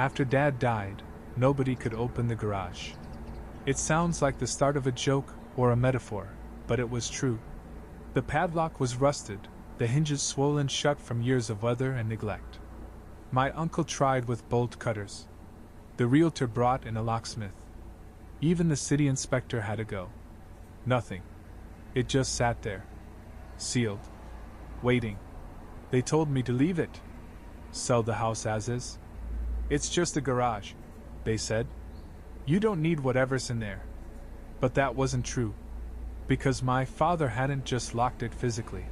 After Dad died, nobody could open the garage. It sounds like the start of a joke or a metaphor, but it was true. The padlock was rusted, the hinges swollen shut from years of weather and neglect. My uncle tried with bolt cutters. The realtor brought in a locksmith. Even the city inspector had to go. Nothing. It just sat there. Sealed. Waiting. They told me to leave it. Sell the house as is. It's just a garage, they said. You don't need whatever's in there. But that wasn't true. Because my father hadn't just locked it physically.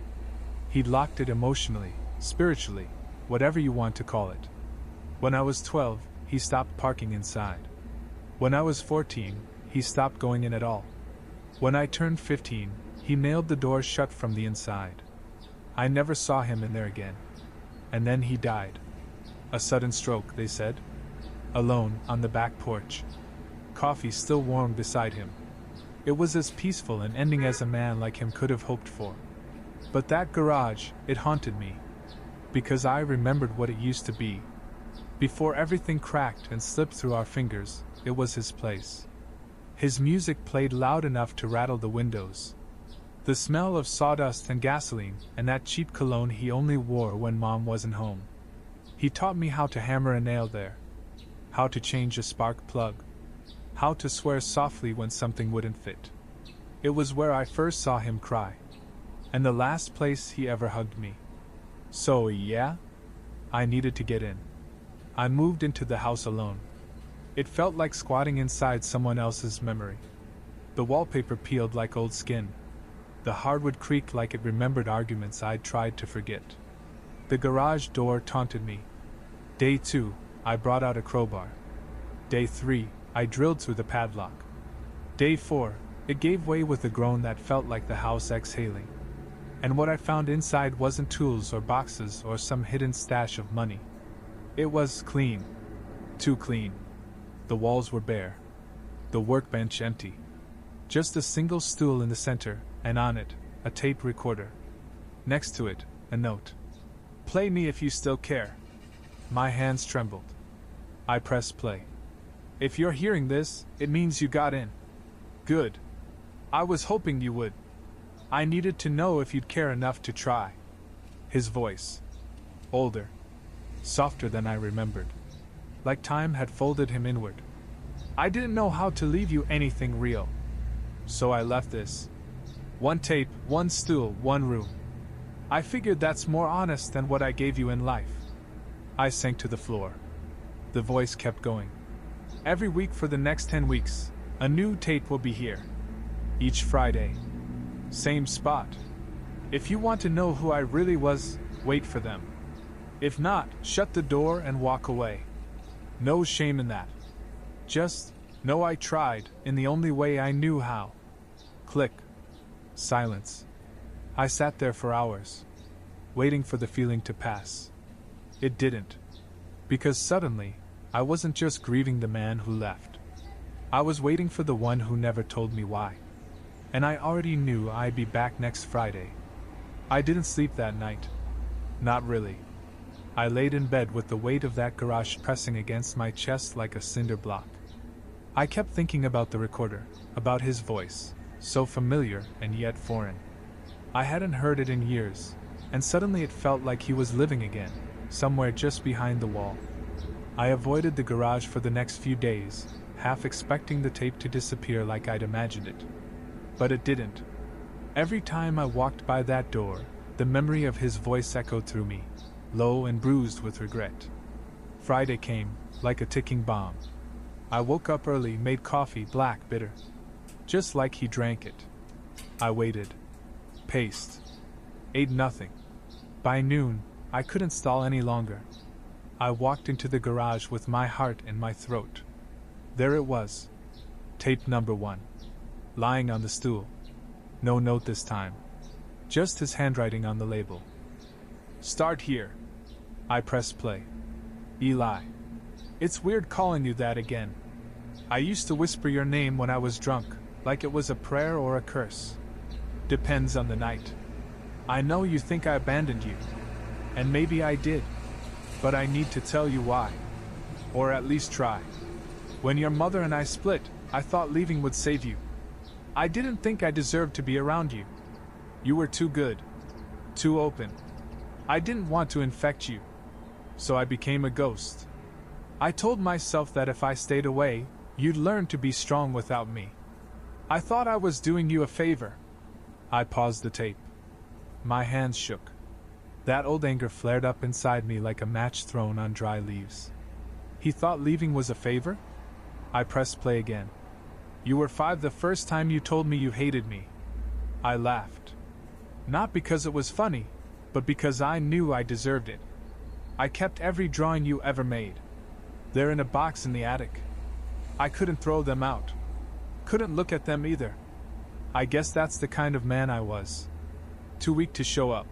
He'd locked it emotionally, spiritually, whatever you want to call it. When I was 12, he stopped parking inside. When I was 14, he stopped going in at all. When I turned 15, he nailed the door shut from the inside. I never saw him in there again. And then he died. A sudden stroke, they said. Alone, on the back porch. Coffee still warm beside him. It was as peaceful an ending as a man like him could have hoped for. But that garage, it haunted me. Because I remembered what it used to be. Before everything cracked and slipped through our fingers, it was his place. His music played loud enough to rattle the windows. The smell of sawdust and gasoline and that cheap cologne he only wore when Mom wasn't home. He taught me how to hammer a nail there. How to change a spark plug. How to swear softly when something wouldn't fit. It was where I first saw him cry. And the last place he ever hugged me. So yeah, I needed to get in. I moved into the house alone. It felt like squatting inside someone else's memory. The wallpaper peeled like old skin. The hardwood creaked like it remembered arguments I'd tried to forget. The garage door taunted me. Day 2, I brought out a crowbar. Day 3, I drilled through the padlock. Day 4, it gave way with a groan that felt like the house exhaling. And what I found inside wasn't tools or boxes or some hidden stash of money. It was clean. Too clean. The walls were bare. The workbench empty. Just a single stool in the center, and on it, a tape recorder. Next to it, a note. Play me if you still care. My hands trembled. I pressed play. If you're hearing this, it means you got in. Good. I was hoping you would. I needed to know if you'd care enough to try. His voice. Older. Softer than I remembered. Like time had folded him inward. I didn't know how to leave you anything real. So I left this. One tape, one stool, one room. I figured that's more honest than what I gave you in life. I sank to the floor. The voice kept going. Every week for the next 10 weeks, a new tape will be here. Each Friday. Same spot. If you want to know who I really was, wait for them. If not, shut the door and walk away. No shame in that. Just know I tried in the only way I knew how. Click. Silence. I sat there for hours, waiting for the feeling to pass. It didn't. Because suddenly, I wasn't just grieving the man who left. I was waiting for the one who never told me why. And I already knew I'd be back next Friday. I didn't sleep that night. Not really. I laid in bed with the weight of that garage pressing against my chest like a cinder block. I kept thinking about the recorder, about his voice, so familiar and yet foreign. I hadn't heard it in years, and suddenly it felt like he was living again, somewhere just behind the wall. I avoided the garage for the next few days, half expecting the tape to disappear like I'd imagined it. But it didn't. Every time I walked by that door, the memory of his voice echoed through me, low and bruised with regret. Friday came, like a ticking bomb. I woke up early, made coffee, black, bitter. Just like he drank it. I waited. Paced. Ate nothing. By noon, I couldn't stall any longer. I walked into the garage with my heart in my throat. There it was. Tape number 1. Lying on the stool. No note this time. Just his handwriting on the label. Start here. I pressed play. Eli. It's weird calling you that again. I used to whisper your name when I was drunk, like it was a prayer or a curse. Depends on the night. I know you think I abandoned you. And maybe I did. But I need to tell you why. Or at least try. When your mother and I split, I thought leaving would save you. I didn't think I deserved to be around you. You were too good. Too open. I didn't want to infect you. So I became a ghost. I told myself that if I stayed away, you'd learn to be strong without me. I thought I was doing you a favor. I paused the tape. My hands shook. That old anger flared up inside me like a match thrown on dry leaves. He thought leaving was a favor? I pressed play again. You were 5 the first time you told me you hated me. I laughed. Not because it was funny, but because I knew I deserved it. I kept every drawing you ever made. They're in a box in the attic. I couldn't throw them out. Couldn't look at them either. I guess that's the kind of man I was. Too weak to show up.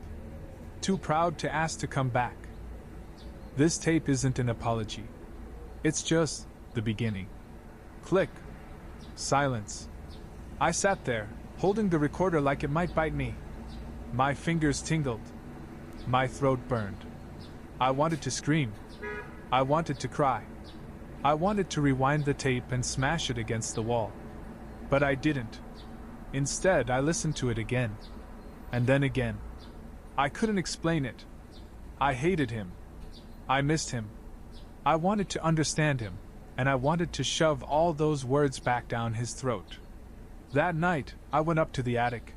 Too proud to ask to come back. This tape isn't an apology. It's just the beginning. Click. Silence. I sat there, holding the recorder like it might bite me. My fingers tingled. My throat burned. I wanted to scream. I wanted to cry. I wanted to rewind the tape and smash it against the wall. But I didn't. Instead, I listened to it again. And then again. I couldn't explain it. I hated him. I missed him. I wanted to understand him, and I wanted to shove all those words back down his throat. That night, I went up to the attic.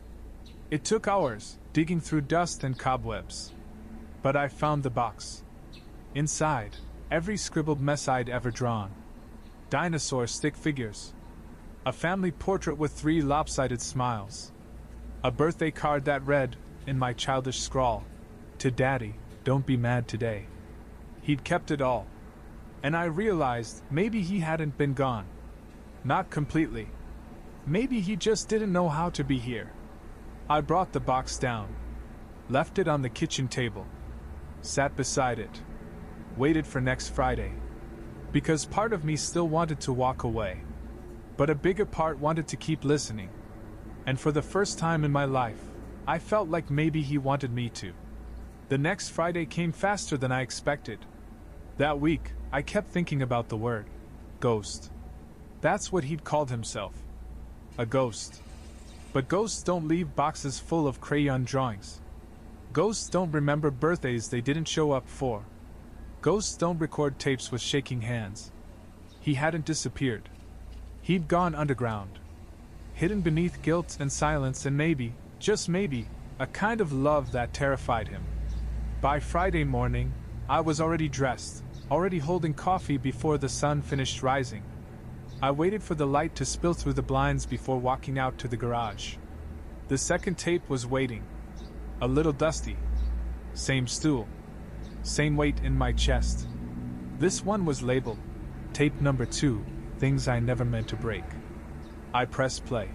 It took hours, digging through dust and cobwebs. But I found the box. Inside, every scribbled mess I'd ever drawn. Dinosaur stick figures. A family portrait with 3 lopsided smiles. A birthday card that read, in my childish scrawl, "To Daddy, don't be mad today." He'd kept it all. And I realized maybe he hadn't been gone. Not completely. Maybe he just didn't know how to be here. I brought the box down. Left it on the kitchen table. Sat beside it. Waited for next Friday. Because part of me still wanted to walk away. But a bigger part wanted to keep listening. And for the first time in my life, I felt like maybe he wanted me to. The next Friday came faster than I expected. That week, I kept thinking about the word ghost. That's what he'd called himself. A ghost. But ghosts don't leave boxes full of crayon drawings. Ghosts don't remember birthdays they didn't show up for. Ghosts don't record tapes with shaking hands. He hadn't disappeared. He'd gone underground. Hidden beneath guilt and silence and maybe, just maybe, a kind of love that terrified him. By Friday morning, I was already dressed, already holding coffee before the sun finished rising. I waited for the light to spill through the blinds before walking out to the garage. The second tape was waiting. A little dusty. Same stool. Same weight in my chest. This one was labeled, Tape Number 2, Things I Never Meant to Break. I pressed play.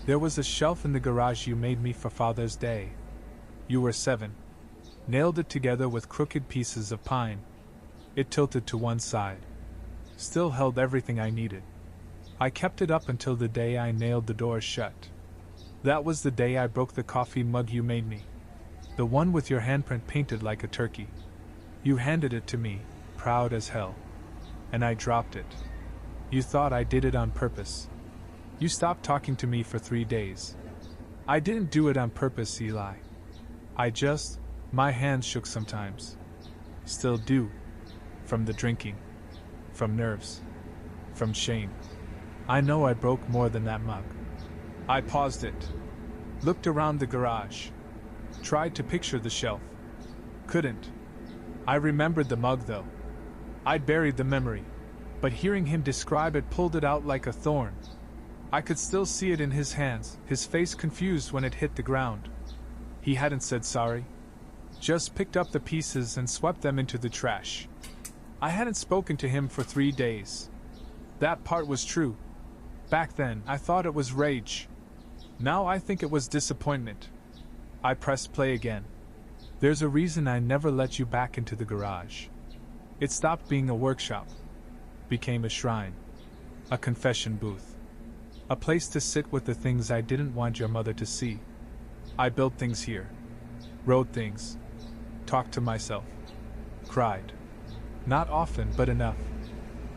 There was a shelf in the garage you made me for Father's Day. You were 7. Nailed it together with crooked pieces of pine. It tilted to one side. Still held everything I needed. I kept it up until the day I nailed the door shut. That was the day I broke the coffee mug you made me. The one with your handprint painted like a turkey. You handed it to me, proud as hell. And I dropped it. You thought I did it on purpose. You stopped talking to me for 3 days. I didn't do it on purpose, Eli. My hands shook sometimes. Still do. From the drinking. From nerves. From shame. I know I broke more than that mug. I paused it. Looked around the garage. Tried to picture the shelf. Couldn't. I remembered the mug though. I'd buried the memory. But hearing him describe it pulled it out like a thorn. I could still see it in his hands, his face confused when it hit the ground. He hadn't said sorry. Just picked up the pieces and swept them into the trash. I hadn't spoken to him for 3 days. That part was true. Back then, I thought it was rage. Now I think it was disappointment. I pressed play again. There's a reason I never let you back into the garage. It stopped being a workshop. Became a shrine. A confession booth. A place to sit with the things I didn't want your mother to see. I built things here. Wrote things. Talked to myself. Cried. Not often, but enough.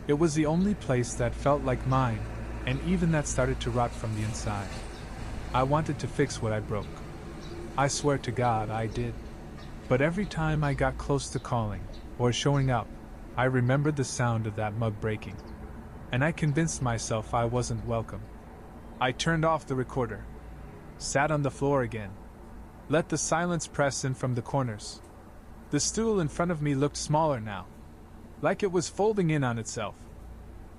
It was the only place that felt like mine, and even that started to rot from the inside. I wanted to fix what I broke. I swear to God I did. But every time I got close to calling, or showing up, I remembered the sound of that mug breaking. And I convinced myself I wasn't welcome. I turned off the recorder. Sat on the floor again. Let the silence press in from the corners. The stool in front of me looked smaller now, like it was folding in on itself.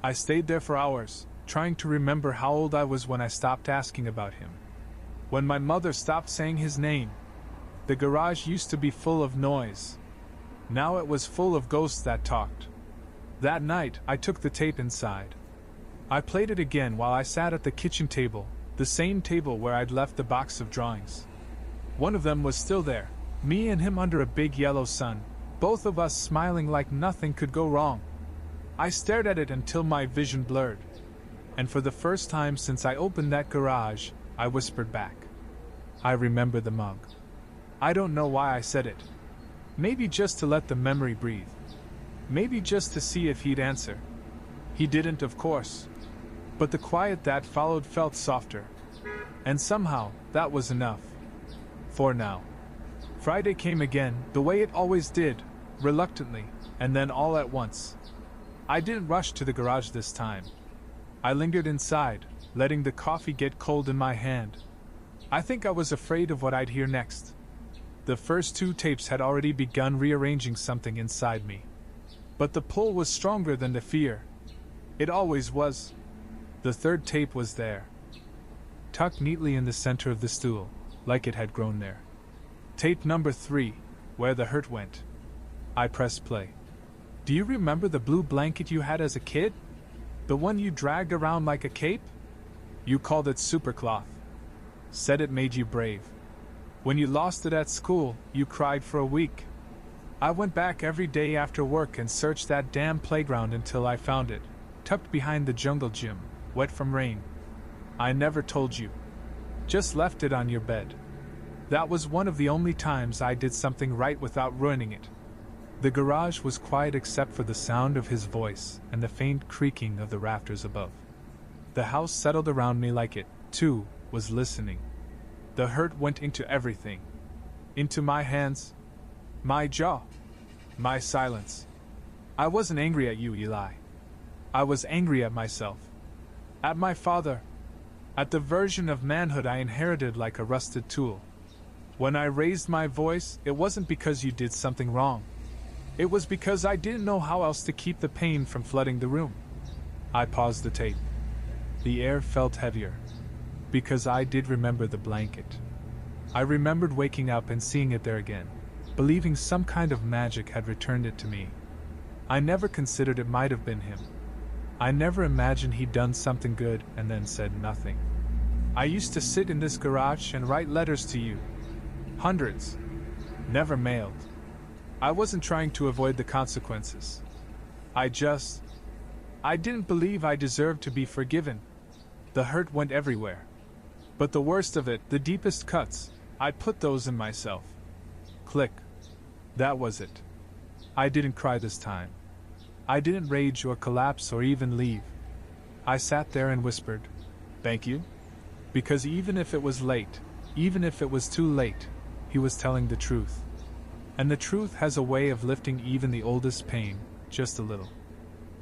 I stayed there for hours, trying to remember how old I was when I stopped asking about him. When my mother stopped saying his name. The garage used to be full of noise. Now it was full of ghosts that talked. That night, I took the tape inside. I played it again while I sat at the kitchen table, the same table where I'd left the box of drawings. One of them was still there, me and him under a big yellow sun, both of us smiling like nothing could go wrong. I stared at it until my vision blurred. And for the first time since I opened that garage, I whispered back. I remember the mug. I don't know why I said it. Maybe just to let the memory breathe. Maybe just to see if he'd answer. He didn't, of course. But the quiet that followed felt softer. And somehow, that was enough. For now. Friday came again, the way it always did, reluctantly, and then all at once. I didn't rush to the garage this time. I lingered inside, letting the coffee get cold in my hand. I think I was afraid of what I'd hear next. The first 2 tapes had already begun rearranging something inside me. But the pull was stronger than the fear. It always was. The third tape was there, tucked neatly in the center of the stool, like it had grown there. Tape number 3, Where the Hurt Went. I pressed play. Do you remember the blue blanket you had as a kid? The one you dragged around like a cape? You called it supercloth. Said it made you brave. When you lost it at school, you cried for a week. I went back every day after work and searched that damn playground until I found it, tucked behind the jungle gym, wet from rain. I never told you. Just left it on your bed. That was one of the only times I did something right without ruining it. The garage was quiet except for the sound of his voice and the faint creaking of the rafters above. The house settled around me like it, too, was listening. The hurt went into everything. Into my hands, my jaw, my silence. I wasn't angry at you, Eli. I was angry at myself. At my father. At the version of manhood I inherited like a rusted tool. When I raised my voice, it wasn't because you did something wrong. It was because I didn't know how else to keep the pain from flooding the room. I paused the tape. The air felt heavier. Because I did remember the blanket. I remembered waking up and seeing it there again, believing some kind of magic had returned it to me. I never considered it might have been him. I never imagined he'd done something good and then said nothing. I used to sit in this garage and write letters to you. Hundreds. Never mailed. I wasn't trying to avoid the consequences. I didn't believe I deserved to be forgiven. The hurt went everywhere. But the worst of it, the deepest cuts, I'd put those in myself. Click. That was it. I didn't cry this time. I didn't rage or collapse or even leave. I sat there and whispered, "Thank you?" Because even if it was late, even if it was too late, he was telling the truth. And the truth has a way of lifting even the oldest pain, just a little.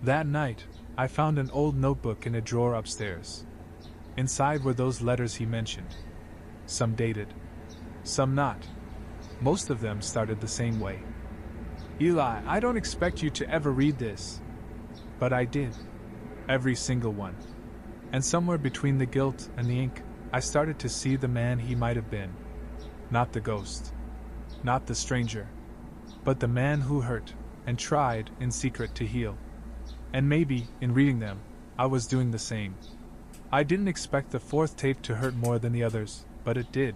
That night, I found an old notebook in a drawer upstairs. Inside were those letters he mentioned. Some dated. Some not. Most of them started the same way. Eli, I don't expect you to ever read this. But I did. Every single one. And somewhere between the guilt and the ink, I started to see the man he might have been. Not the ghost. Not the stranger. But the man who hurt, and tried, in secret, to heal. And maybe, in reading them, I was doing the same. I didn't expect the fourth tape to hurt more than the others, but it did.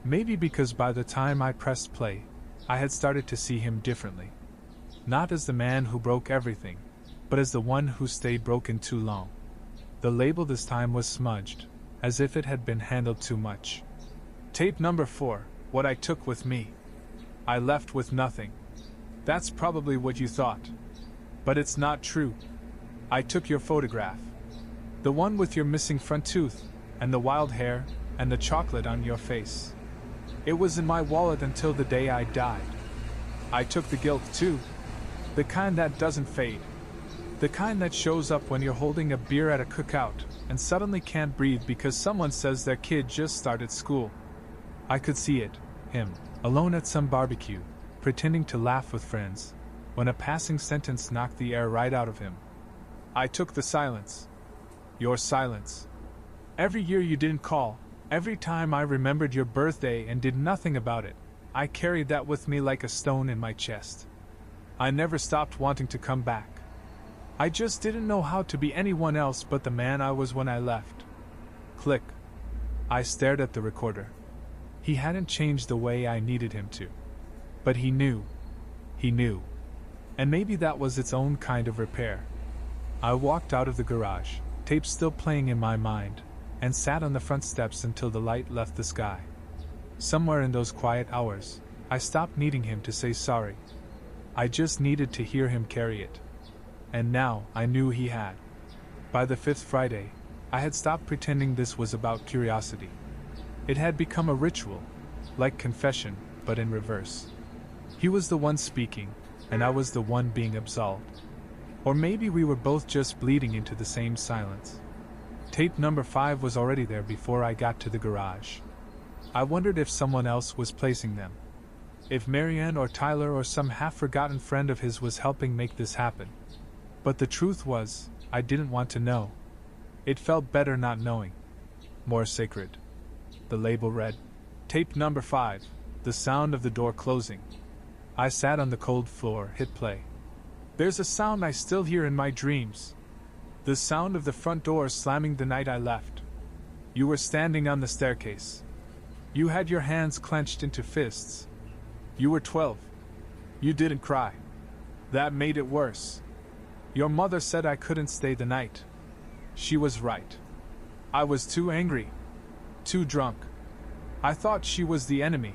Maybe because by the time I pressed play, I had started to see him differently. Not as the man who broke everything, but as the one who stayed broken too long. The label this time was smudged, as if it had been handled too much. Tape number 4, What I Took With Me. I left with nothing. That's probably what you thought. But it's not true. I took your photograph. The one with your missing front tooth, and the wild hair, and the chocolate on your face. It was in my wallet until the day I died. I took the guilt too. The kind that doesn't fade. The kind that shows up when you're holding a beer at a cookout and suddenly can't breathe because someone says their kid just started school. I could see it, him, alone at some barbecue, pretending to laugh with friends, when a passing sentence knocked the air right out of him. I took the silence. Your silence. Every year you didn't call, every time I remembered your birthday and did nothing about it, I carried that with me like a stone in my chest. I never stopped wanting to come back. I just didn't know how to be anyone else but the man I was when I left. Click. I stared at the recorder. He hadn't changed the way I needed him to. But he knew. He knew. And maybe that was its own kind of repair. I walked out of the garage, tape still playing in my mind, and sat on the front steps until the light left the sky. Somewhere in those quiet hours, I stopped needing him to say sorry. I just needed to hear him carry it. And now I knew he had. By the fifth Friday, I had stopped pretending this was about curiosity. It had become a ritual, like confession, but in reverse. He was the one speaking, and I was the one being absolved. Or maybe we were both just bleeding into the same silence. Tape number 5 was already there before I got to the garage. I wondered if someone else was placing them. If Marianne or Tyler or some half-forgotten friend of his was helping make this happen. But the truth was, I didn't want to know. It felt better not knowing. More sacred. The label read, Tape number 5, the sound of the door closing. I sat on the cold floor, hit play. There's a sound I still hear in my dreams. The sound of the front door slamming the night I left. You were standing on the staircase. You had your hands clenched into fists. You were 12. You didn't cry. That made it worse. Your mother said I couldn't stay the night. She was right. I was too angry. Too drunk. I thought she was the enemy.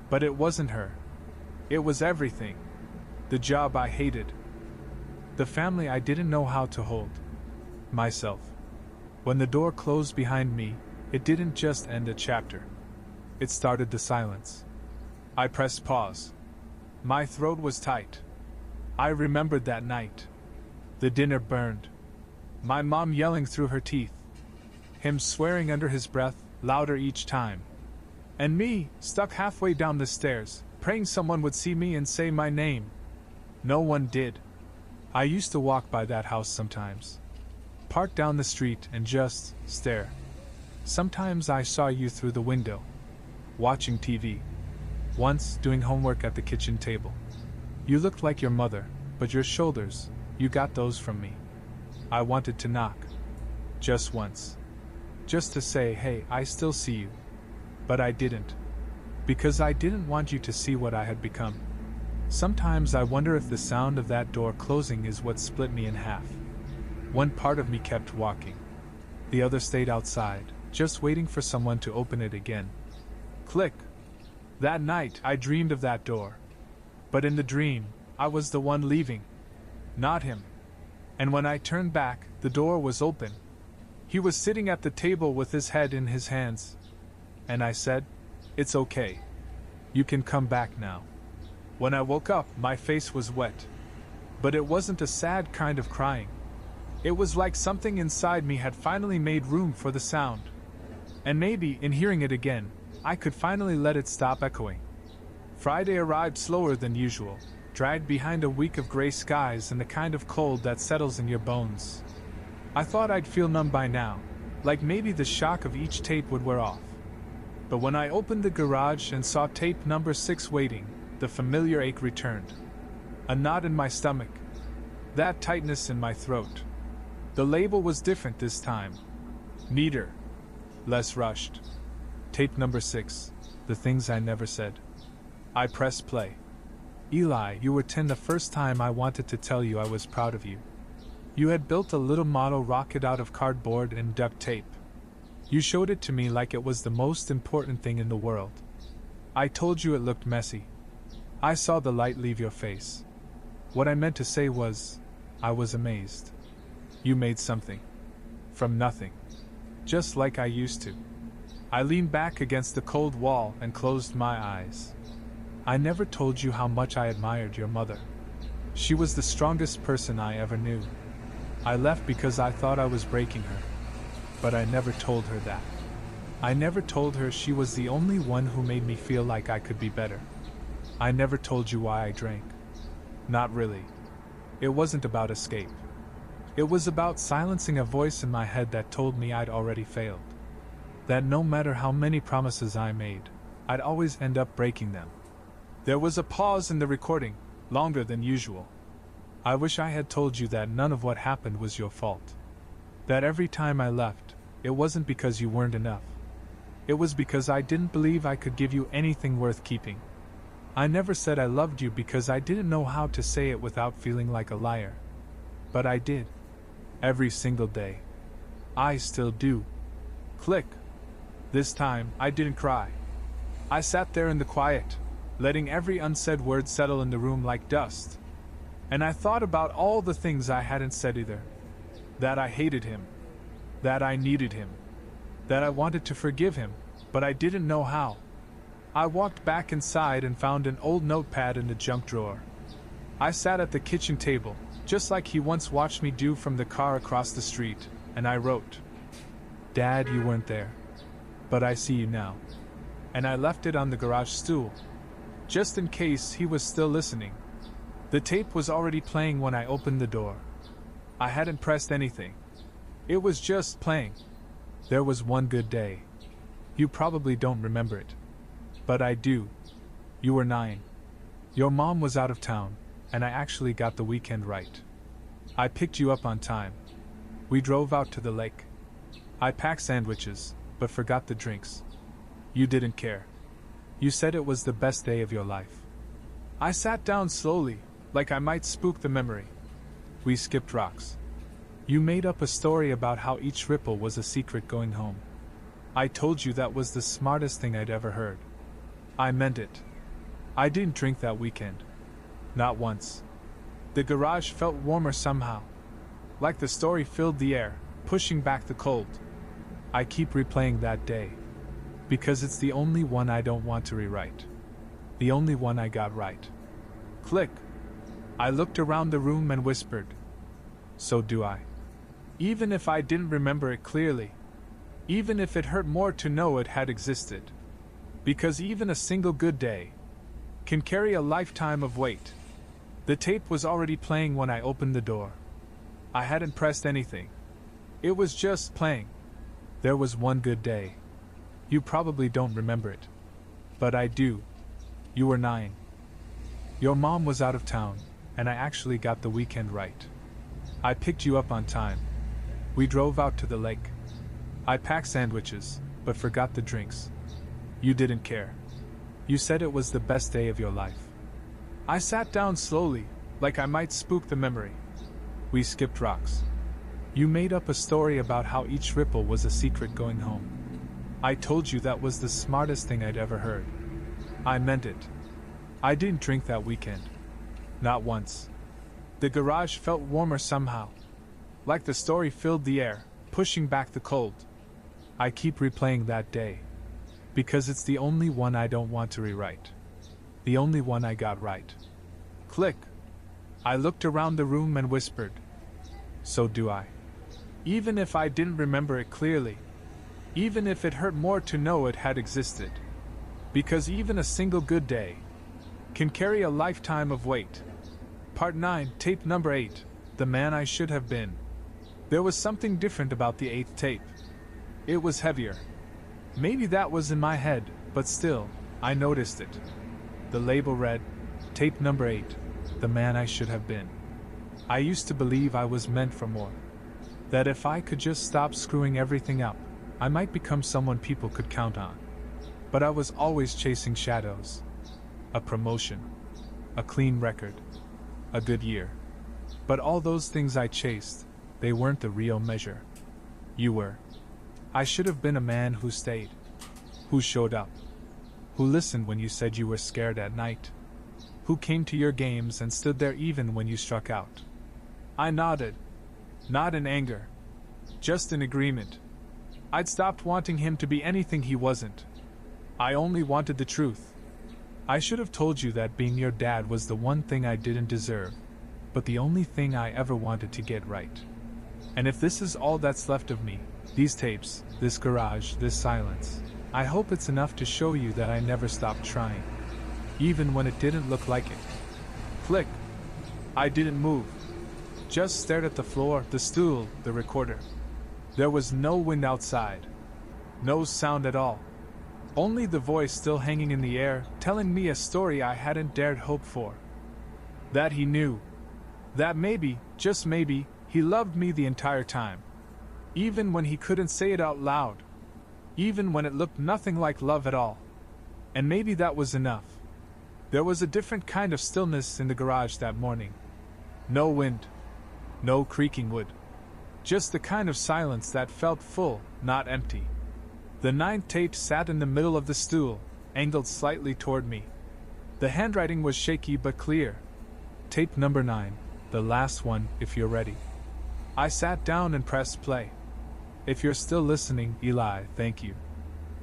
But it wasn't her. It was everything. The job I hated. The family I didn't know how to hold. Myself. When the door closed behind me, it didn't just end a chapter. It started the silence. I pressed pause. My throat was tight. I remembered that night. The dinner burned. My mom yelling through her teeth. Him swearing under his breath, louder each time. And me, stuck halfway down the stairs, praying someone would see me and say my name. No one did. I used to walk by that house sometimes. Park down the street and just stare. Sometimes I saw you through the window, watching TV. Once, doing homework at the kitchen table. You looked like your mother, but your shoulders, you got those from me. I wanted to knock. Just once. Just to say, hey, I still see you. But I didn't. Because I didn't want you to see what I had become. Sometimes I wonder if the sound of that door closing is what split me in half. One part of me kept walking. The other stayed outside, just waiting for someone to open it again. Click. That night, I dreamed of that door. But in the dream, I was the one leaving. Not him. And when I turned back, the door was open. He was sitting at the table with his head in his hands. And I said, "It's okay. You can come back now." When I woke up, my face was wet. But it wasn't a sad kind of crying. It was like something inside me had finally made room for the sound. And maybe, in hearing it again, I could finally let it stop echoing. Friday arrived slower than usual, dragged behind a week of gray skies and the kind of cold that settles in your bones. I thought I'd feel numb by now, like maybe the shock of each tape would wear off. But when I opened the garage and saw tape number 6 waiting, the familiar ache returned. A knot in my stomach. That tightness in my throat. The label was different this time. Neater. Less rushed. Tape number 6. The things I never said. I pressed play. Eli, you were 10 the first time I wanted to tell you I was proud of you. You had built a little model rocket out of cardboard and duct tape. You showed it to me like it was the most important thing in the world. I told you it looked messy. I saw the light leave your face. What I meant to say was, I was amazed. You made something. From nothing. Just like I used to. I leaned back against the cold wall and closed my eyes. I never told you how much I admired your mother. She was the strongest person I ever knew. I left because I thought I was breaking her. But I never told her that. I never told her she was the only one who made me feel like I could be better. I never told you why I drank. Not really. It wasn't about escape. It was about silencing a voice in my head that told me I'd already failed. That no matter how many promises I made, I'd always end up breaking them. There was a pause in the recording, longer than usual. I wish I had told you that none of what happened was your fault. That every time I left, it wasn't because you weren't enough. It was because I didn't believe I could give you anything worth keeping. I never said I loved you because I didn't know how to say it without feeling like a liar. But I did. Every single day. I still do. Click. This time, I didn't cry. I sat there in the quiet, letting every unsaid word settle in the room like dust. And I thought about all the things I hadn't said either. That I hated him. That I needed him. That I wanted to forgive him, but I didn't know how. I walked back inside and found an old notepad in the junk drawer. I sat at the kitchen table, just like he once watched me do from the car across the street, and I wrote, "Dad, you weren't there. But I see you now." And I left it on the garage stool, just in case he was still listening. The tape was already playing when I opened the door. I hadn't pressed anything. It was just playing. There was one good day. You probably don't remember it. But I do. You were 9. Your mom was out of town, and I actually got the weekend right. I picked you up on time. We drove out to the lake. I packed sandwiches, but forgot the drinks. You didn't care. You said it was the best day of your life. I sat down slowly, like I might spook the memory. We skipped rocks. You made up a story about how each ripple was a secret going home. I told you that was the smartest thing I'd ever heard. I meant it. I didn't drink that weekend. Not once. The garage felt warmer somehow. Like the story filled the air, pushing back the cold. I keep replaying that day. Because it's the only one I don't want to rewrite. The only one I got right. Click. I looked around the room and whispered, "So do I." Even if I didn't remember it clearly. Even if it hurt more to know it had existed. Because even a single good day can carry a lifetime of weight. The tape was already playing when I opened the door. I hadn't pressed anything. It was just playing. There was one good day. You probably don't remember it. But I do. You were 9. Your mom was out of town, and I actually got the weekend right. I picked you up on time. We drove out to the lake. I packed sandwiches, but forgot the drinks. You didn't care. You said it was the best day of your life. I sat down slowly, like I might spook the memory. We skipped rocks. You made up a story about how each ripple was a secret going home. I told you that was the smartest thing I'd ever heard. I meant it. I didn't drink that weekend. Not once. The garage felt warmer somehow. Like the story filled the air, pushing back the cold. I keep replaying that day. Because it's the only one I don't want to rewrite. The only one I got right. Click. I looked around the room and whispered, "So do I." Even if I didn't remember it clearly. Even if it hurt more to know it had existed. Because even a single good day can carry a lifetime of weight. Part 9, tape number 8, The Man I Should Have Been. There was something different about the 8th tape. It was heavier. Maybe that was in my head, but still, I noticed it. The label read, "Tape number 8, The Man I Should Have Been." I used to believe I was meant for more. That if I could just stop screwing everything up, I might become someone people could count on. But I was always chasing shadows. A promotion. A clean record. A good year. But all those things I chased, they weren't the real measure. You were. I should have been a man who stayed. Who showed up. Who listened when you said you were scared at night. Who came to your games and stood there even when you struck out. I nodded. Not in anger. Just in agreement. I'd stopped wanting him to be anything he wasn't. I only wanted the truth. I should have told you that being your dad was the one thing I didn't deserve, but the only thing I ever wanted to get right. And if this is all that's left of me, these tapes, this garage, this silence, I hope it's enough to show you that I never stopped trying. Even when it didn't look like it. Click. I didn't move. Just stared at the floor, the stool, the recorder. There was no wind outside. No sound at all. Only the voice still hanging in the air, telling me a story I hadn't dared hope for. That he knew. That maybe, just maybe, he loved me the entire time. Even when he couldn't say it out loud. Even when it looked nothing like love at all. And maybe that was enough. There was a different kind of stillness in the garage that morning. No wind. No creaking wood. Just the kind of silence that felt full, not empty. The 9th tape sat in the middle of the stool, angled slightly toward me. The handwriting was shaky but clear. Tape number 9, the last one, if you're ready. I sat down and pressed play. If you're still listening, Eli, thank you.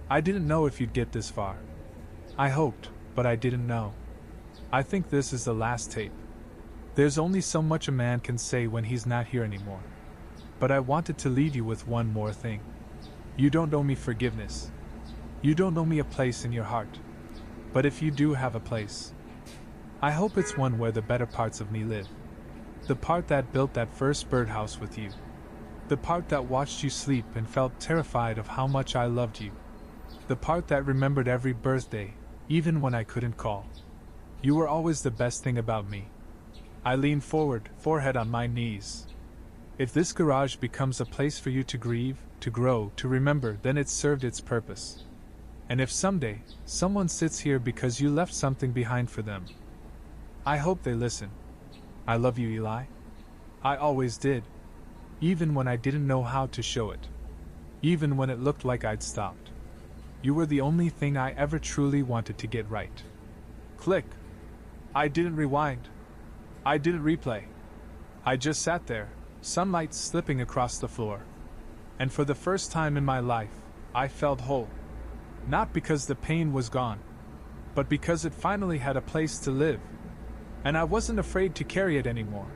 I didn't know if you'd get this far. I hoped, but I didn't know. I think this is the last tape. There's only so much a man can say when he's not here anymore. But I wanted to leave you with one more thing. You don't owe me forgiveness. You don't owe me a place in your heart. But if you do have a place, I hope it's one where the better parts of me live. The part that built that first birdhouse with you. The part that watched you sleep and felt terrified of how much I loved you. The part that remembered every birthday, even when I couldn't call. You were always the best thing about me. I leaned forward, forehead on my knees. If this garage becomes a place for you to grieve, to grow, to remember, then it's served its purpose. And if someday, someone sits here because you left something behind for them, I hope they listen. I love you, Eli. I always did. Even when I didn't know how to show it. Even when it looked like I'd stopped. You were the only thing I ever truly wanted to get right. Click. I didn't rewind. I didn't replay. I just sat there, sunlight slipping across the floor. And for the first time in my life, I felt whole. Not because the pain was gone, but because it finally had a place to live. And I wasn't afraid to carry it anymore.